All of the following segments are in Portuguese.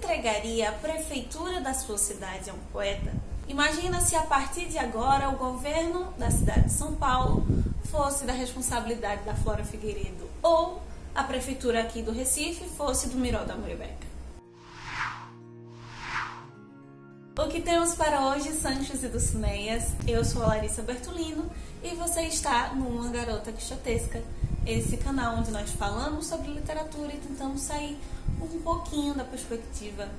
entregaria a prefeitura da sua cidade a um poeta? Imagina se a partir de agora o governo da cidade de São Paulo fosse da responsabilidade da Flora Figueiredo ou a prefeitura aqui do Recife fosse do Miró da Murebeca. O que temos para hoje, Sanches e Dulcineias? Eu sou a Larissa Bertolino e você está no Uma Garota Quixotesca, esse canal onde nós falamos sobre literatura e tentamos sair um pouquinho da perspectiva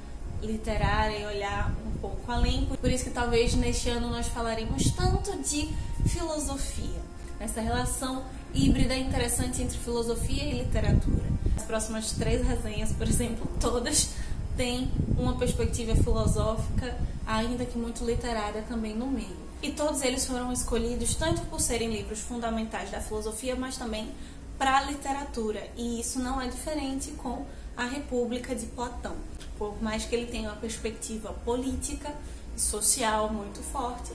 literária e olhar um pouco além. Por isso que talvez neste ano nós falaremos tanto de filosofia, essa relação híbrida interessante entre filosofia e literatura. As próximas 3 resenhas, por exemplo, todas têm uma perspectiva filosófica, ainda que muito literária também no meio. E todos eles foram escolhidos tanto por serem livros fundamentais da filosofia, mas também para a literatura. E isso não é diferente com a República de Platão. Por mais que ele tenha uma perspectiva política e social muito forte,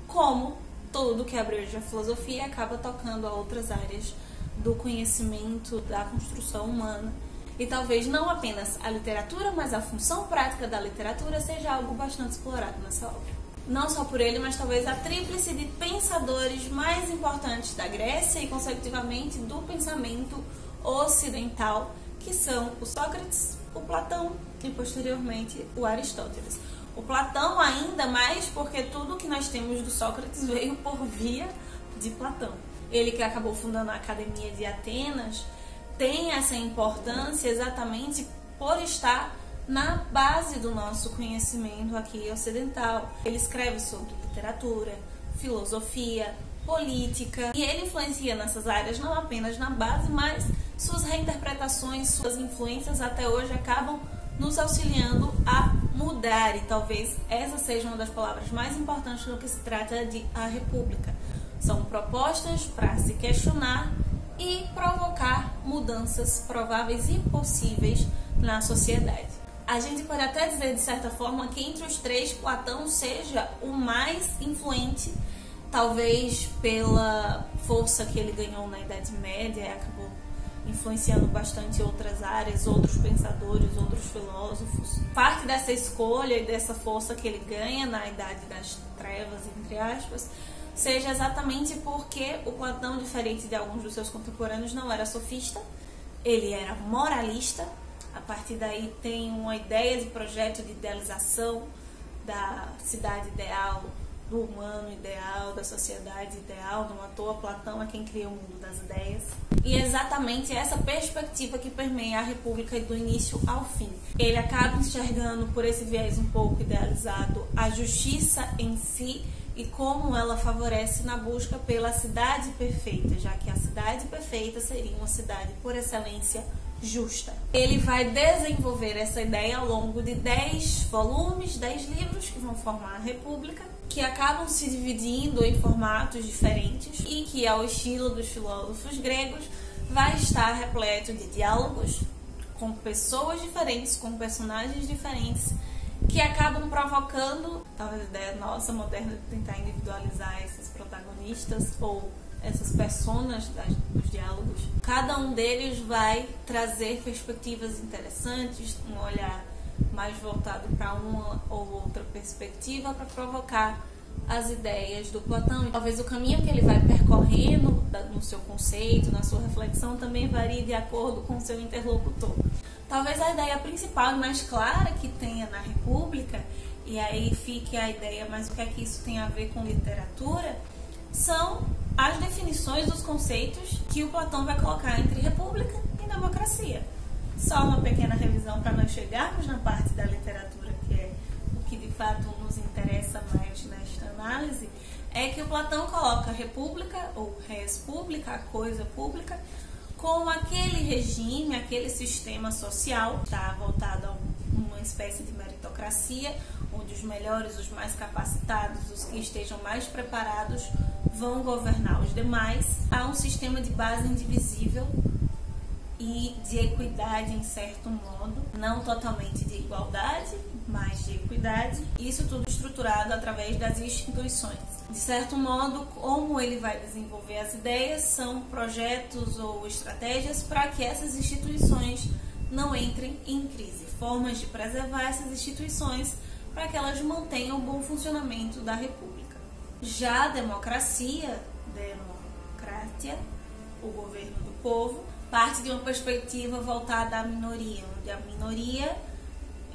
como tudo que abrange a filosofia acaba tocando a outras áreas do conhecimento, da construção humana. E talvez não apenas a literatura, mas a função prática da literatura seja algo bastante explorado nessa obra. Não só por ele, mas talvez a tríplice de pensadores mais importantes da Grécia e, consecutivamente, do pensamento ocidental, que são o Sócrates, o Platão e, posteriormente, o Aristóteles. O Platão ainda mais porque tudo que nós temos do Sócrates veio por via de Platão. Ele que acabou fundando a Academia de Atenas tem essa importância exatamente por estar na base do nosso conhecimento aqui ocidental. Ele escreve sobre literatura, filosofia, política, e ele influencia nessas áreas não apenas na base, mas suas reinterpretações, suas influências até hoje acabam nos auxiliando a mudar, e talvez essa seja uma das palavras mais importantes no que se trata de a República. São propostas para se questionar e provocar mudanças prováveis e possíveis na sociedade. A gente pode até dizer, de certa forma, que entre os 3, Platão seja o mais influente, talvez pela força que ele ganhou na Idade Média e acabou influenciando bastante outras áreas, outros pensadores, outros filósofos. Parte dessa escolha e dessa força que ele ganha na Idade das Trevas, entre aspas, seja exatamente porque o Platão, diferente de alguns dos seus contemporâneos, não era sofista, ele era moralista. A partir daí tem uma ideia de projeto de idealização da cidade ideal, do humano ideal, da sociedade ideal. Não à toa, Platão é quem cria o mundo das ideias. E é exatamente essa perspectiva que permeia a República do início ao fim. Ele acaba enxergando, por esse viés um pouco idealizado, a justiça em si e como ela favorece na busca pela cidade perfeita, já que a cidade perfeita seria uma cidade, por excelência, justa. Ele vai desenvolver essa ideia ao longo de 10 volumes, 10 livros que vão formar a República, que acabam se dividindo em formatos diferentes e que, ao estilo dos filósofos gregos, vai estar repleto de diálogos com pessoas diferentes, com personagens diferentes, que acabam provocando, talvez a ideia nossa moderna de tentar individualizar esses protagonistas ou essas personas dos diálogos. Cada um deles vai trazer perspectivas interessantes, um olhar mais voltado para uma ou outra perspectiva para provocar as ideias do Platão. E talvez o caminho que ele vai percorrendo no seu conceito, na sua reflexão, também varie de acordo com o seu interlocutor. Talvez a ideia principal e mais clara que tenha na República, e aí fique a ideia, mas o que é que isso tem a ver com literatura, são as definições dos conceitos que o Platão vai colocar entre república e democracia. Só uma pequena revisão para nós chegarmos na parte da literatura, que é o que de fato nos interessa mais nesta análise, é que o Platão coloca a república, ou res publica, a coisa pública, como aquele regime, aquele sistema social, está voltado a uma espécie de meritocracia, onde os melhores, os mais capacitados, os que estejam mais preparados vão governar os demais. Há um sistema de base indivisível e de equidade em certo modo, não totalmente de igualdade, mas de equidade. Isso tudo estruturado através das instituições. De certo modo, como ele vai desenvolver as ideias, são projetos ou estratégias para que essas instituições não entrem em crise. formas de preservar essas instituições para que elas mantenham o bom funcionamento da República. Já a democracia, o governo do povo, parte de uma perspectiva voltada à minoria, onde a minoria,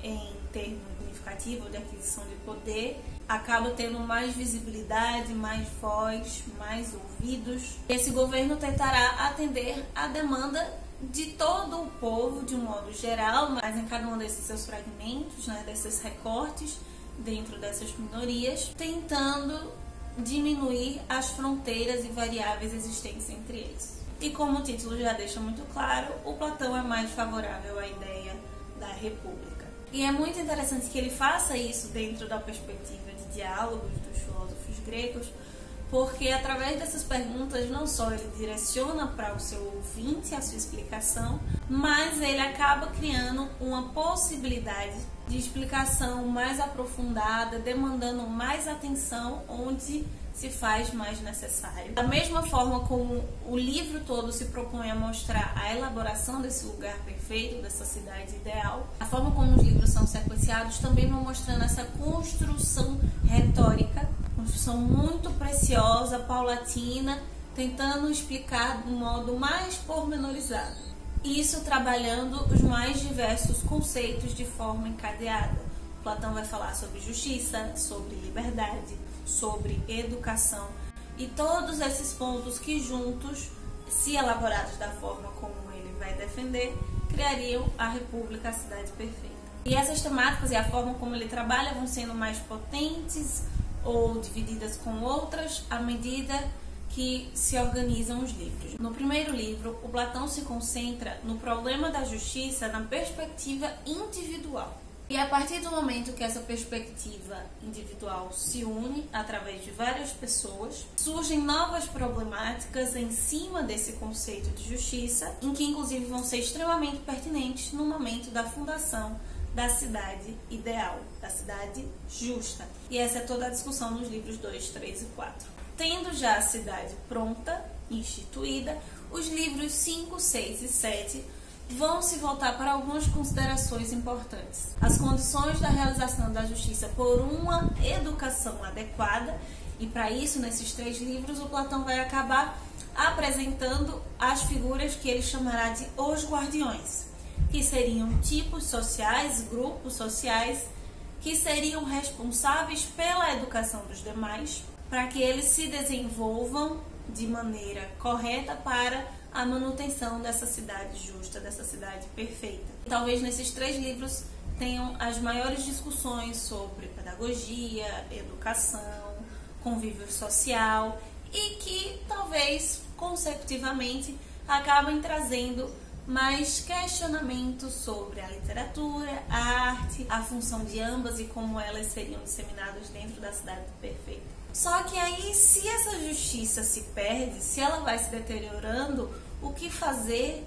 em termos significativos de aquisição de poder, acaba tendo mais visibilidade, mais voz, mais ouvidos. Esse governo tentará atender a demanda de todo o povo, de um modo geral, mas em cada um desses seus fragmentos, desses recortes, dentro dessas minorias, tentando diminuir as fronteiras e variáveis existentes entre eles. E como o título já deixa muito claro, o Platão é mais favorável à ideia da república. E é muito interessante que ele faça isso dentro da perspectiva de diálogos dos filósofos gregos, porque através dessas perguntas não só ele direciona para o seu ouvinte a sua explicação, mas ele acaba criando uma possibilidade de explicação mais aprofundada, demandando mais atenção onde se faz mais necessário. Da mesma forma como o livro todo se propõe a mostrar a elaboração desse lugar perfeito, dessa cidade ideal, a forma como os livros são sequenciados também vão mostrando essa construção retórica, construção muito preciosa, paulatina, tentando explicar de um modo mais pormenorizado. Isso trabalhando os mais diversos conceitos de forma encadeada. Platão vai falar sobre justiça, sobre liberdade, sobre educação e todos esses pontos que juntos, se elaborados da forma como ele vai defender, criariam a República, a cidade perfeita. E essas temáticas e a forma como ele trabalha vão sendo mais potentes ou divididas com outras à medida que se organizam os livros. No primeiro livro, o Platão se concentra no problema da justiça na perspectiva individual. E a partir do momento que essa perspectiva individual se une através de várias pessoas, surgem novas problemáticas em cima desse conceito de justiça, em que inclusive vão ser extremamente pertinentes no momento da fundação da cidade ideal, da cidade justa. E essa é toda a discussão nos livros 2, 3 e 4. Tendo já a cidade pronta, instituída, os livros 5, 6 e 7 vão se voltar para algumas considerações importantes. As condições da realização da justiça por uma educação adequada, e para isso, nesses 3 livros, o Platão vai acabar apresentando as figuras que ele chamará de os guardiões, que seriam tipos sociais, grupos sociais, que seriam responsáveis pela educação dos demais, para que eles se desenvolvam de maneira correta para a manutenção dessa cidade justa, dessa cidade perfeita. Talvez nesses 3 livros tenham as maiores discussões sobre pedagogia, educação, convívio social e que talvez consecutivamente acabem trazendo mais questionamentos sobre a literatura, a arte, a função de ambas e como elas seriam disseminadas dentro da cidade perfeita. Só que aí, se essa justiça se perde, se ela vai se deteriorando, o que fazer?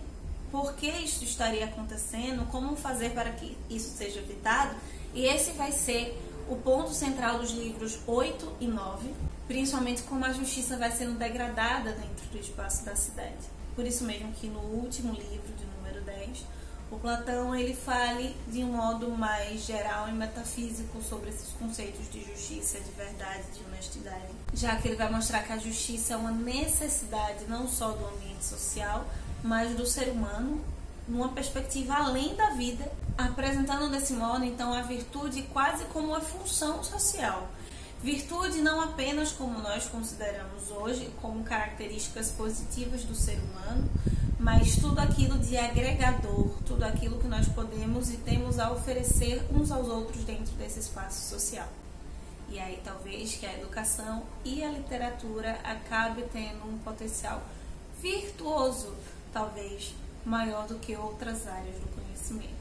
Por que isso estaria acontecendo? Como fazer para que isso seja evitado? E esse vai ser o ponto central dos livros 8 e 9, principalmente como a justiça vai sendo degradada dentro do espaço da cidade. Por isso mesmo que no último livro, de número 10, o Platão ele fale de um modo mais geral e metafísico sobre esses conceitos de justiça, de verdade, de honestidade, já que ele vai mostrar que a justiça é uma necessidade não só do ambiente social, mas do ser humano, numa perspectiva além da vida, apresentando desse modo então a virtude quase como uma função social. Virtude não apenas como nós consideramos hoje, como características positivas do ser humano, mas tudo aquilo de agregador, tudo aquilo que nós podemos e temos a oferecer uns aos outros dentro desse espaço social. E aí talvez que a educação e a literatura acabe tendo um potencial virtuoso, talvez maior do que outras áreas do conhecimento.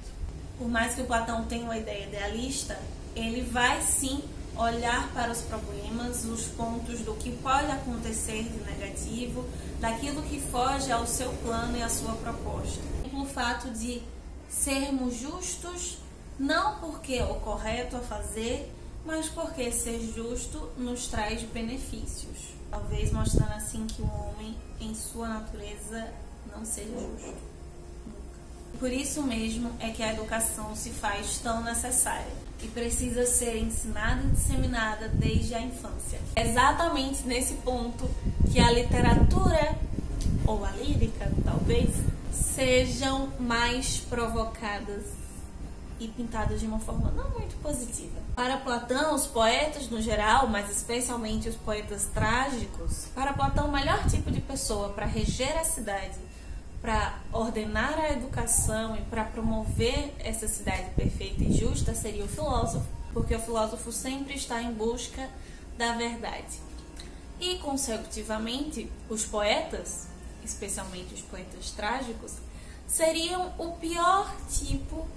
Por mais que o Platão tenha uma ideia idealista, ele vai sim olhar para os problemas, os pontos do que pode acontecer de negativo, daquilo que foge ao seu plano e à sua proposta. O fato de sermos justos, não porque é o correto a fazer, mas porque ser justo nos traz benefícios. Talvez mostrando assim que o homem, em sua natureza, não seja justo. Nunca. Por isso mesmo é que a educação se faz tão necessária e precisa ser ensinada e disseminada desde a infância. É exatamente nesse ponto que a literatura, ou a lírica, talvez, sejam mais provocadas e pintadas de uma forma não muito positiva. Para Platão, os poetas no geral, mas especialmente os poetas trágicos, para Platão, o melhor tipo de pessoa para reger a cidade, para ordenar a educação e para promover essa cidade perfeita e justa seria o filósofo, porque o filósofo sempre está em busca da verdade. E, consecutivamente, os poetas, especialmente os poetas trágicos, seriam o pior tipo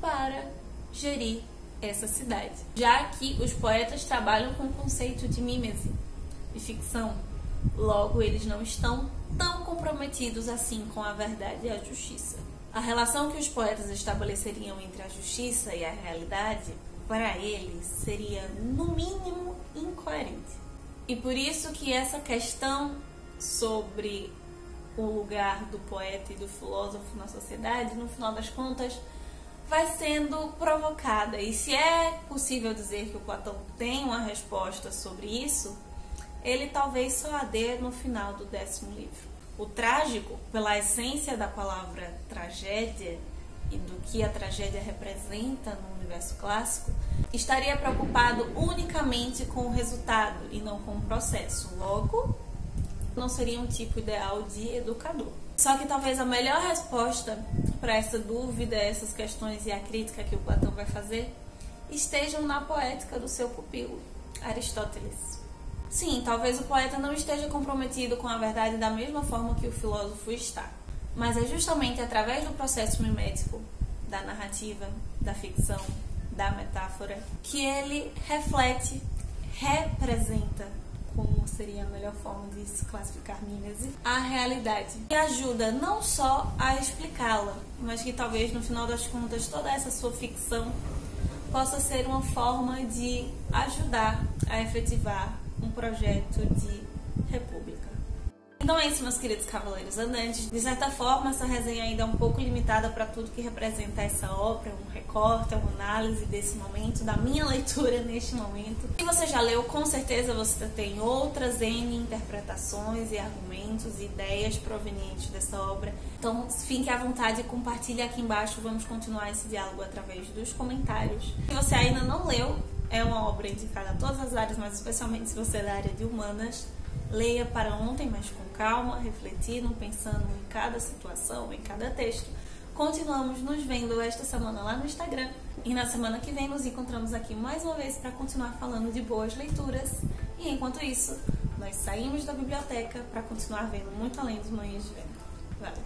para gerir essa cidade, já que os poetas trabalham com o conceito de mímese, de ficção. Logo, eles não estão tão comprometidos assim com a verdade e a justiça. A relação que os poetas estabeleceriam entre a justiça e a realidade, para eles, seria, no mínimo, incoerente. E por isso que essa questão sobre o lugar do poeta e do filósofo na sociedade, no final das contas, vai sendo provocada. E se é possível dizer que o Platão tem uma resposta sobre isso, ele talvez só a dê no final do 10º livro. O trágico, pela essência da palavra tragédia e do que a tragédia representa no universo clássico, estaria preocupado unicamente com o resultado e não com o processo. Logo, não seria um tipo ideal de educador. Só que talvez a melhor resposta para essa dúvida, essas questões e a crítica que o Platão vai fazer estejam na poética do seu pupilo, Aristóteles. Sim, talvez o poeta não esteja comprometido com a verdade da mesma forma que o filósofo está, mas é justamente através do processo mimético, da narrativa, da ficção, da metáfora, que ele reflete, representa, como seria a melhor forma de se classificar mímese, a realidade. E ajuda não só a explicá-la, mas que talvez no final das contas toda essa sua ficção possa ser uma forma de ajudar a efetivar um projeto de república. Então é isso, meus queridos cavaleiros andantes. De certa forma, essa resenha ainda é um pouco limitada para tudo que representa essa obra, um recorte, uma análise desse momento, da minha leitura neste momento. Se você já leu, com certeza você tem outras N interpretações e argumentos e ideias provenientes dessa obra. Então fique à vontade e compartilhe aqui embaixo. Vamos continuar esse diálogo através dos comentários. Se você ainda não leu, é uma obra indicada a todas as áreas, mas especialmente se você é da área de humanas. Leia para ontem, mas com calma, refletindo, pensando em cada situação, em cada texto. Continuamos nos vendo esta semana lá no Instagram. E na semana que vem nos encontramos aqui mais uma vez para continuar falando de boas leituras. E enquanto isso, nós saímos da biblioteca para continuar vendo muito além dos Manhãs de Vento. Valeu!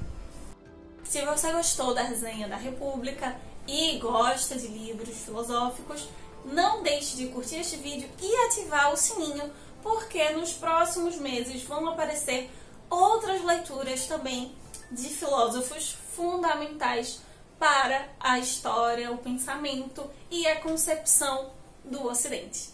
Se você gostou da resenha da República e gosta de livros filosóficos, não deixe de curtir este vídeo e ativar o sininho, porque nos próximos meses vão aparecer outras leituras também de filósofos fundamentais para a história, o pensamento e a concepção do Ocidente.